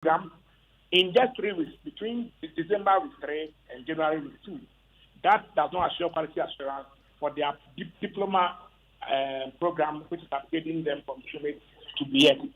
program in just 3 weeks, between December week 3 and January week 2. That does not assure quality assurance for their diploma program, which is upgrading them from humid to BS.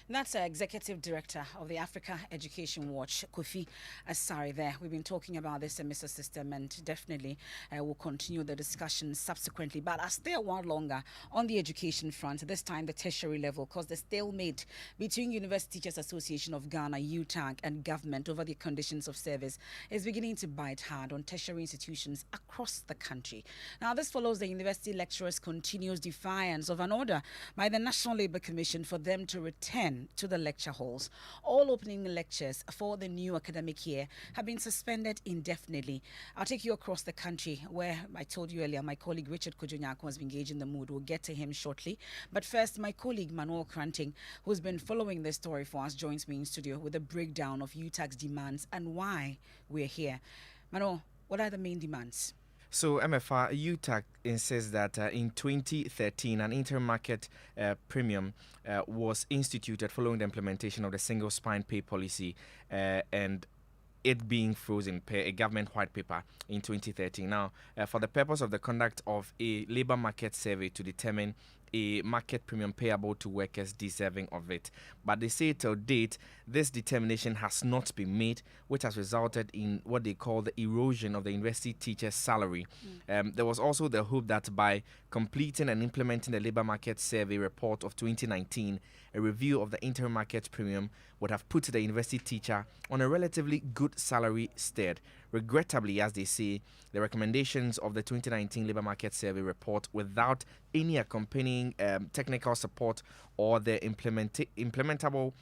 That's Executive Director of the Africa Education Watch, Kofi Asari there. We've been talking about this semester system and definitely we'll continue the discussion subsequently. But I'll stay a while longer on the education front, this time the tertiary level, because the stalemate between University Teachers Association of Ghana, UTAG, and government over the conditions of service is beginning to bite hard on tertiary institutions across the country. Now, this follows the university lecturers' continuous defiance of an order by the National Labour Commission for them to return to the lecture halls. All opening lectures for the new academic year have been suspended indefinitely. I'll take you across the country where I told you earlier my colleague Richard Kojonyako has been engaged in the mood. We'll get to him shortly. But first, my colleague Manuel Kranting, who's been following this story for us, joins me in studio with a breakdown of UTAG's demands and why we're here. Manuel, what are the main demands? So, MFR UTAC insists that in 2013, an intermarket premium was instituted following the implementation of the single spine pay policy and it being frozen per a government white paper in 2013. Now, for the purpose of the conduct of a labor market survey to determine a market premium payable to workers deserving of it. But they say till date, this determination has not been made, which has resulted in what they call the erosion of the university teacher's salary. There was also the hope that by completing and implementing the labor market survey report of 2019, a review of the intermarket premium would have put the university teacher on a relatively good salary stead. Regrettably, as they say, the recommendations of the 2019 labor market survey report without any accompanying technical support or the implementable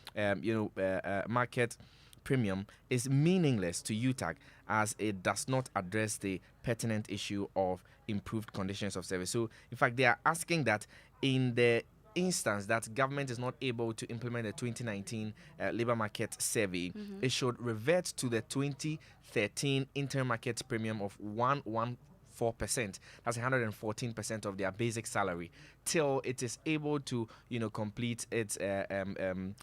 market premium is meaningless to UTAG as it does not address the pertinent issue of improved conditions of service. So, in fact, they are asking that in the instance that government is not able to implement the 2019 labor market survey, it should revert to the 2013 intermarket premium of 114%. That's 114% of their basic salary till it is able to, complete its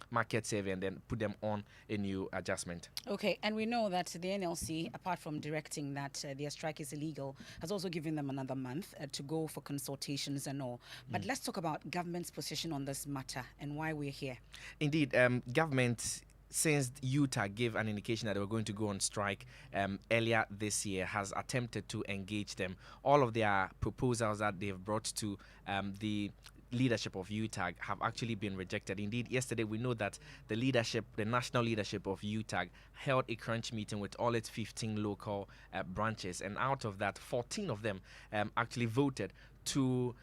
market survey and then put them on a new adjustment. Okay, and we know that the NLC, apart from directing that their strike is illegal, has also given them another month to go for consultations and all. But let's talk about government's position on this matter and why we're here. Indeed, government, since UTA gave an indication that they were going to go on strike earlier this year, has attempted to engage them. All of their proposals that they've brought to the leadership of UTAG have actually been rejected. Indeed, yesterday we know that the national leadership of UTAG held a crunch meeting with all its 15 local branches, and out of that, 14 of them actually voted to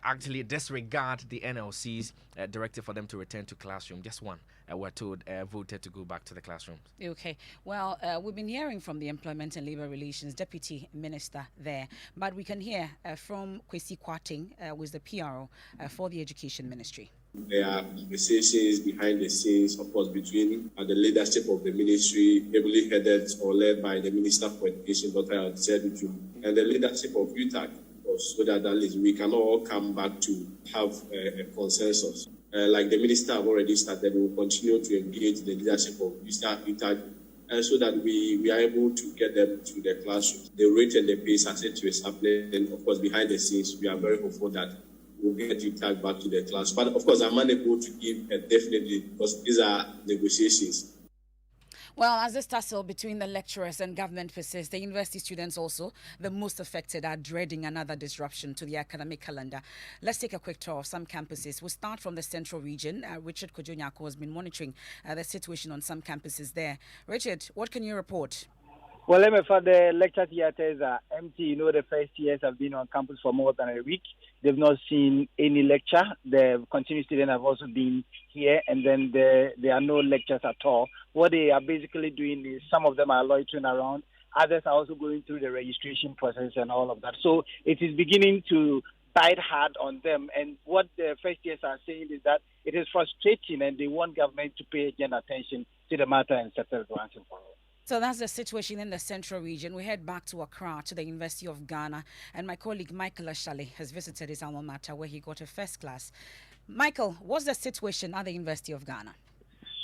actually disregard the NLC's directive for them to return to classroom. Just one, we're told, voted to go back to the classrooms. Okay. Well, we've been hearing from the Employment and Labour Relations Deputy Minister there, but we can hear from Kwesi Kwarteng, who is the PRO for the Education Ministry. There are conversations behind the scenes, of course, between the leadership of the ministry, heavily headed or led by the Minister for Education, Dr. Alcedu, and the leadership of UTAG, so that at least we can all come back to have a consensus. Like the minister have already started, we will continue to engage the leadership of UTAG so that we are able to get them to the classroom. The rate and the pace as it is happening, and of course, behind the scenes, we are very hopeful that we'll get UTAG back to the class. But of course, I'm unable to give a definitely because these are negotiations. Well, as this tussle between the lecturers and government persists, the university students also, the most affected, are dreading another disruption to the academic calendar. Let's take a quick tour of some campuses. We'll start from the central region. Richard Kojonyako has been monitoring the situation on some campuses there. Richard, what can you report? Well, for the lecture theatres are empty. The first years have been on campus for more than a week. They've not seen any lecture. The continuing students have also been here, and then there are no lectures at all. What they are basically doing is some of them are loitering around. Others are also going through the registration process and all of that. So it is beginning to bite hard on them. And what the first years are saying is that it is frustrating, and they want government to pay again attention to the matter and settle it once and for all. So that's the situation in the central region. We head back to Accra, to the University of Ghana, and my colleague Michael Ashale has visited his alma mater where he got a first class. Michael, what's the situation at the University of Ghana?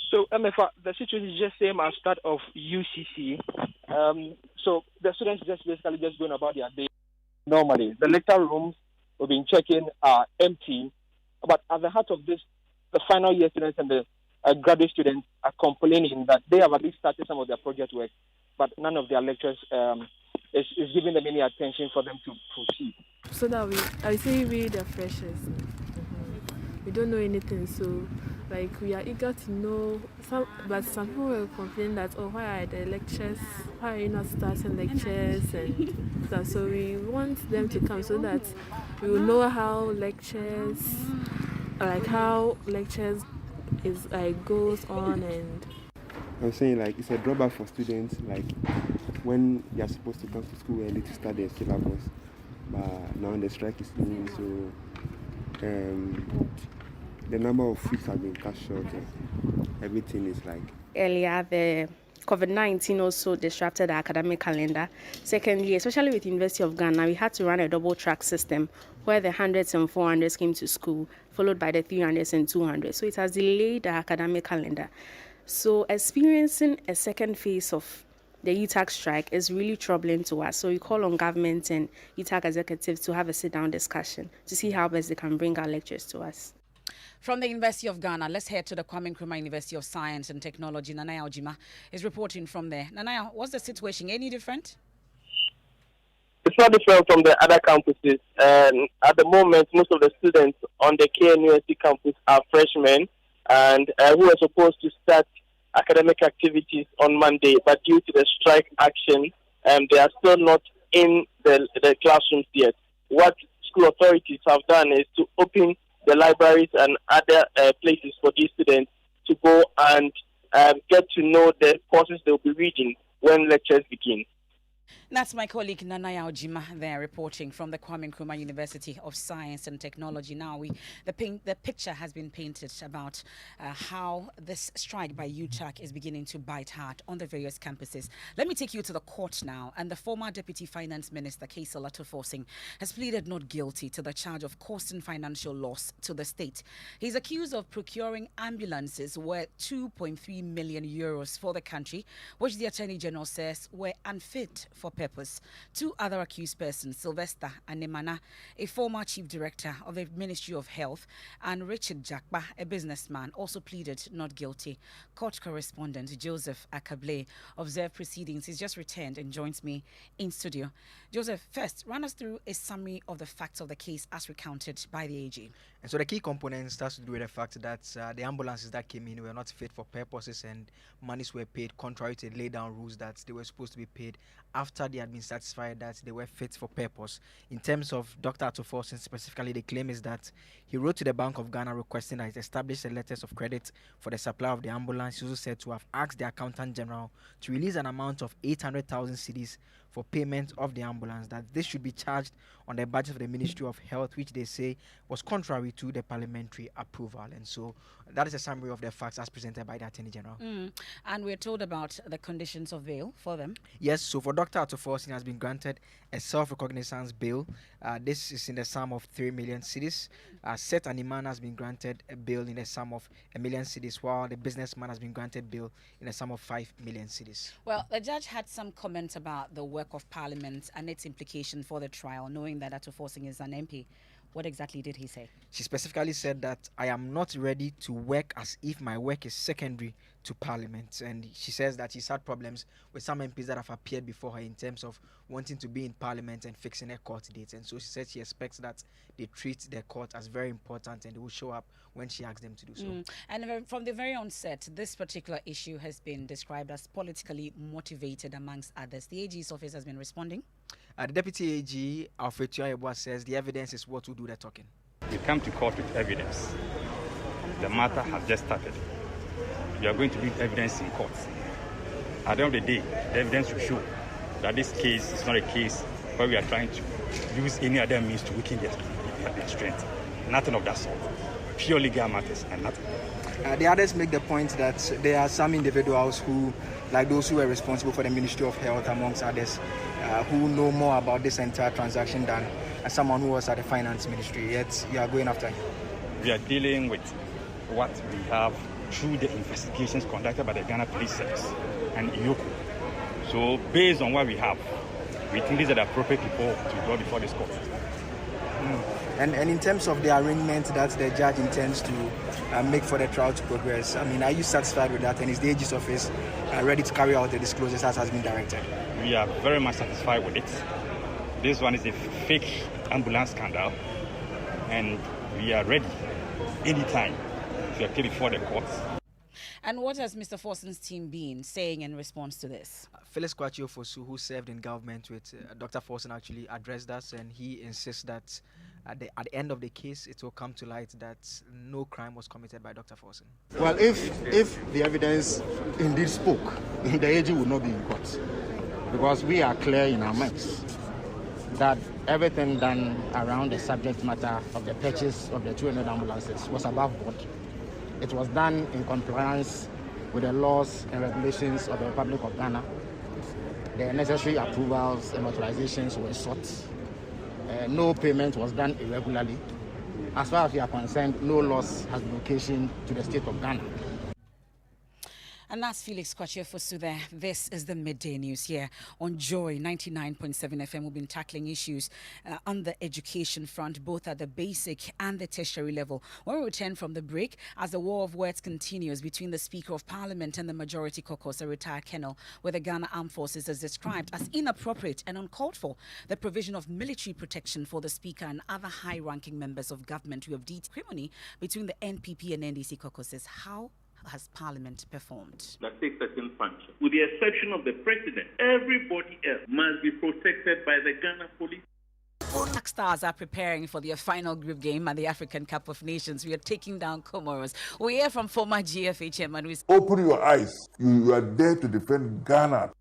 So, MFA, the situation is just same as that of UCC. So the students just basically just going about their day normally. The lecture rooms we've been checking are empty, but at the heart of this, the final year students and the graduate students are complaining that they have at least started some of their project work, but none of their lectures is giving them any attention for them to proceed. So that we the freshers. We don't know anything, so we are eager to know. But some people will complain that, why are the lectures? Why are you not starting lectures? And stuff. So we want them to come so that we will know how lectures is goes on. And I'm saying it's a drawback for students when they are supposed to come to school early to start their syllabus, but now the strike is ending, so the number of weeks have been cut short. Everything is earlier, the COVID-19 also disrupted the academic calendar. Secondly, especially with University of Ghana, we had to run a double track system where the 100s and 400s came to school, followed by the 300s and 200s. So it has delayed the academic calendar. So experiencing a second phase of the UTAC strike is really troubling to us. So we call on government and UTAC executives to have a sit-down discussion to see how best they can bring our lectures to us. From the University of Ghana, let's head to the Kwame Nkrumah University of Science and Technology. Nanaya Ojima is reporting from there. Nanaya, what's the situation? Any different? It's not different from the other campuses. At the moment, most of the students on the KNUST campus are freshmen and who are supposed to start academic activities on Monday, but due to the strike action, they are still not in the classrooms yet. What school authorities have done is to open the libraries and other places for these students to go and get to know the courses they'll be reading when lectures begin. That's my colleague Nanaya Ojima there reporting from the Kwame Nkrumah University of Science and Technology. Now the picture has been painted about how this strike by UTAC is beginning to bite hard on the various campuses. Let me take you to the court now. And the former Deputy Finance Minister, Kaysel Atuforsing, has pleaded not guilty to the charge of causing financial loss to the state. He's accused of procuring ambulances worth 2.3 million euros for the country, which the Attorney General says were unfit for purpose. Two other accused persons, Sylvester Anemana, a former chief director of the Ministry of Health, and Richard Jakba, a businessman, also pleaded not guilty. Court correspondent Joseph Akable observed proceedings. He's just returned and joins me in studio. Joseph, first, run us through a summary of the facts of the case as recounted by the AG. And so the key components has to do with the fact that the ambulances that came in were not fit for purposes and monies were paid contrary to the laid-down rules that they were supposed to be paid after they had been satisfied that they were fit for purpose. In terms of Dr. Atuforsing specifically, the claim is that he wrote to the Bank of Ghana requesting that it establish the letters of credit for the supply of the ambulance. He also said to have asked the Accountant General to release an amount of 800,000 cedis for payment of the ambulance, that this should be charged on the budget of the Ministry of Health, which they say was contrary to the parliamentary approval. And so that is a summary of the facts as presented by the Attorney General. And we're told about the conditions of bail for them. Yes, so for Dr. Atuforsing has been granted a self-recognizance bail. This is in the sum of 3 million cedis. Seth Animan has been granted a bail in the sum of 1 million cedis, while the businessman has been granted bail in the sum of 5 million cedis. Well, the judge had some comments about the work of Parliament and its implication for the trial, knowing that Atuforsing is an MP. What exactly did he say? She specifically said that I am not ready to work as if my work is secondary to Parliament. And she says that she's had problems with some MPs that have appeared before her in terms of wanting to be in Parliament and fixing her court dates. And so she said she expects that they treat their court as very important and they will show up when she asks them to do so. And from the very onset, this particular issue has been described as politically motivated amongst others. The AG's office has been responding. The Deputy AG, Alfred Tuayeboa, says the evidence is what will do the talking. We come to court with evidence. The matter has just started. You are going to build evidence in court. At the end of the day, the evidence will show that this case is not a case where we are trying to use any other means to weaken their strength. Nothing of that sort. Pure legal matters and nothing. The others make the point that there are some individuals who, like those who are responsible for the Ministry of Health, amongst others, who know more about this entire transaction than someone who was at the Finance Ministry. Yet you are going after him. We are dealing with what we have through the investigations conducted by the Ghana Police Service and IOCO. So based on what we have, we think these are the appropriate people to go before this court. And in terms of the arrangement that the judge intends to make for the trial to progress, I mean, are you satisfied with that? And is the AG's office ready to carry out the disclosures as has been directed? We are very much satisfied with it. This one is a fake ambulance scandal, and we are ready anytime to appear before the courts. And what has Mr. Forson's team been saying in response to this? Felix Kwachio Fosu, who served in government with Dr. Forson, actually addressed us, and he insists that at the end of the case, it will come to light that no crime was committed by Dr. Forson. Well, if the evidence indeed spoke, the AG would not be in court, because we are clear in our minds that everything done around the subject matter of the purchase of the 200 ambulances was above board. It was done in compliance with the laws and regulations of the Republic of Ghana. The necessary approvals and authorizations were sought. No payment was done irregularly. As far as we are concerned, no loss has been occasioned to the state of Ghana. And that's Felix Kwachio Fosu there. This is the Midday News here on Joy 99.7 FM. We've been tackling issues on the education front, both at the basic and the tertiary level. When we return from the break, as the war of words continues between the Speaker of Parliament and the Majority Caucus, a retired colonel, where the Ghana Armed Forces is described as inappropriate and uncalled for, the provision of military protection for the Speaker and other high-ranking members of government who have discriminated between the NPP and NDC caucuses. How has Parliament performed? That takes certain function. With the exception of the President, everybody else must be protected by the Ghana police. Black Stars are preparing for their final group game at the African Cup of Nations. We are taking down Comoros. We hear from former GFA chairman. Open your eyes. You are there to defend Ghana.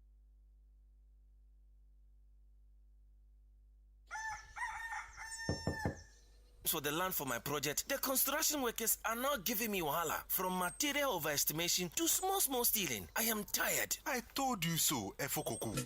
For the land for my project, the construction workers are not giving me wahala. From material overestimation to small stealing. I am tired. I told you so, Efokoku.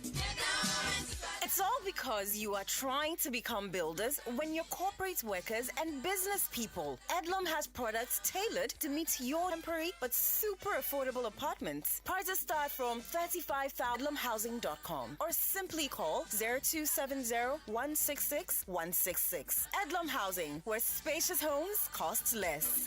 It's all because you are trying to become builders when you're corporate workers and business people. Edlum has products tailored to meet your temporary but super affordable apartments. Prices start from $35,000. EdlumHousing.com or simply call 0270-166-166. Edlum Housing, where spacious homes cost less.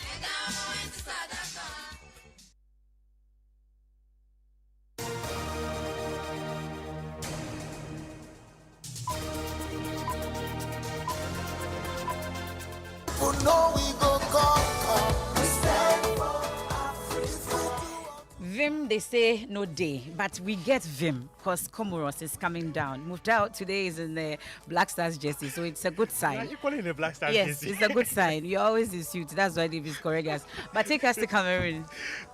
Vim, they say no day, but we get Vim because Comoros is coming down. Moved out today is in the Black Stars jersey, so it's a good sign. Are you calling the Black Stars jersey? Yes, it's a good sign. You're always in suit. That's why Davis correct us. But take us to Cameroon.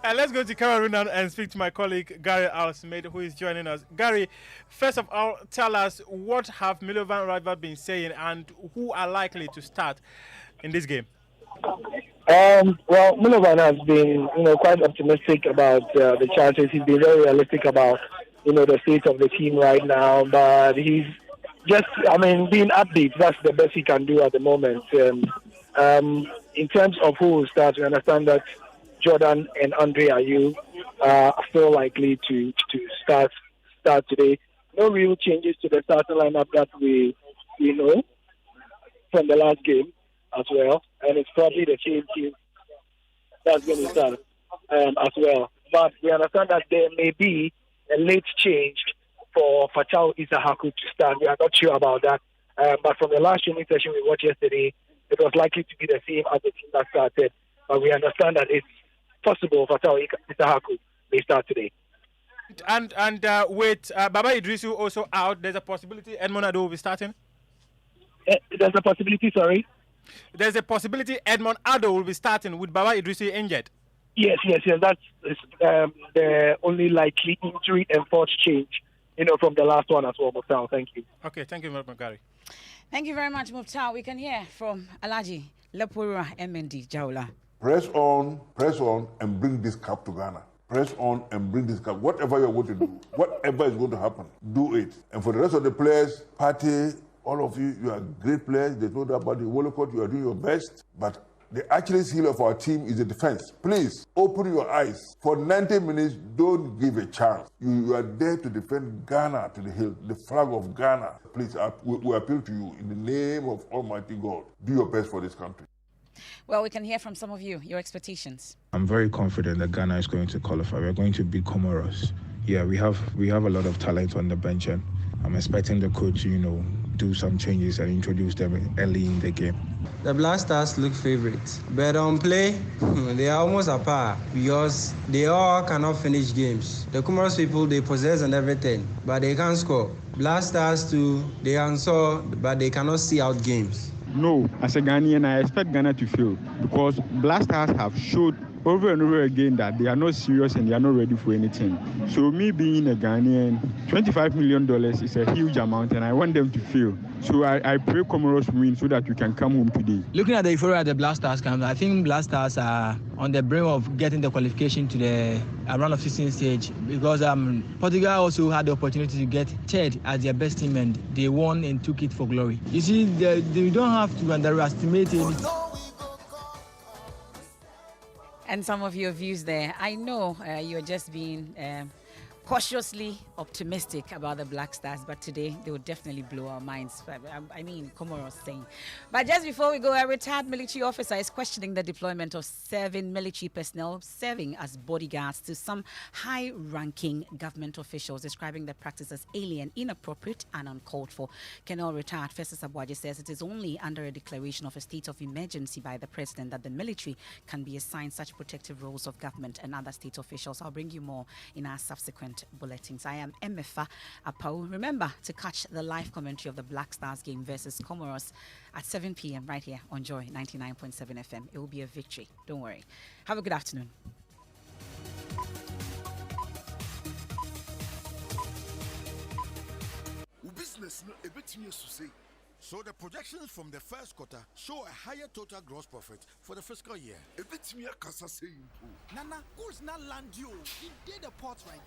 Let's go to Cameroon now and speak to my colleague Gary Al-Smith, who is joining us. Gary, first of all, tell us what have Milovan Rival been saying and who are likely to start in this game? Well, Milovan has been, quite optimistic about the chances. He's been very realistic about, the state of the team right now. But he's just, being upbeat. That's the best he can do at the moment. In terms of who will start, we understand that Jordan and Andre Ayew are still likely to start today. No real changes to the starting lineup that we know from the last game as well, and it's probably the same team that's going to start as well. But we understand that there may be a late change for Fatau Isahaku to start. We are not sure about that. But from the last training session we watched yesterday, it was likely to be the same as the team that started. But we understand that it's possible Fatau Isahaku may start today. And with Baba Idrisu also out, there's a possibility Edmond Ado will be starting? There's a possibility, sorry? There's a possibility Edmond Ado will be starting with Baba Idrisu injured. Yes. That's the only likely injury and force change, from the last one as well, Muftal. Thank you. Okay, thank you very much, Gary. Thank you very much, Muftal. We can hear from Alaji Lepura MND Jaula. Press on, and bring this cup to Ghana. Press on and bring this cup. Whatever you're going to do, whatever is going to happen, do it. And for the rest of the players, Party, all of you, you are great players. There's no doubt about the World Cup. You are doing your best. But The Achilles heel of our team is the defense. Please, open your eyes. For 90 minutes, don't give a chance. You are there to defend Ghana to the hill, the flag of Ghana. Please, we appeal to you in the name of Almighty God. Do your best for this country. Well, we can hear from some of you, your expectations. I'm very confident that Ghana is going to qualify. We're going to beat Comoros. Yeah, we have a lot of talent on the bench, and I'm expecting the coach to, do some changes and introduce them early in the game. The Black Stars look favorites, but on play, they are almost apart because they all cannot finish games. The Comoros people, they possess and everything, but they can't score. Black Stars too, they can score, but they cannot see out games. No, as a Ghanaian, I expect Ghana to fail because Black Stars have showed over and over again that they are not serious and they are not ready for anything. So me being a Ghanaian, $25 million is a huge amount and I want them to fail. So I pray Comoros win so that we can come home today. Looking at the euphoria the Black Stars camp, I think Black Stars are on the brink of getting the qualification to the round of 16 stage because Portugal also had the opportunity to get third as their best team and they won and took it for glory. You see, they don't have to underestimate anything. And some of your views there. I know you're just being cautiously optimistic about the Black Stars, but today they will definitely blow our minds. I mean, Comoros saying. But just before we go, a retired military officer is questioning the deployment of 7 military personnel serving as bodyguards to some high-ranking government officials, describing the practice as alien, inappropriate, and uncalled for. Colonel retired Festus Abuaje says it is only under a declaration of a state of emergency by the president that the military can be assigned such protective roles of government and other state officials. I'll bring you more in our subsequent bulletins. I am Emefa Apau. Remember to catch the live commentary of the Black Stars game versus Comoros at 7 p.m. right here on Joy 99.7 FM. It will be a victory. Don't worry. Have a good afternoon. So the projections from the first quarter show a higher total gross profit for the fiscal year. Nana, who's not land you? He did the port right.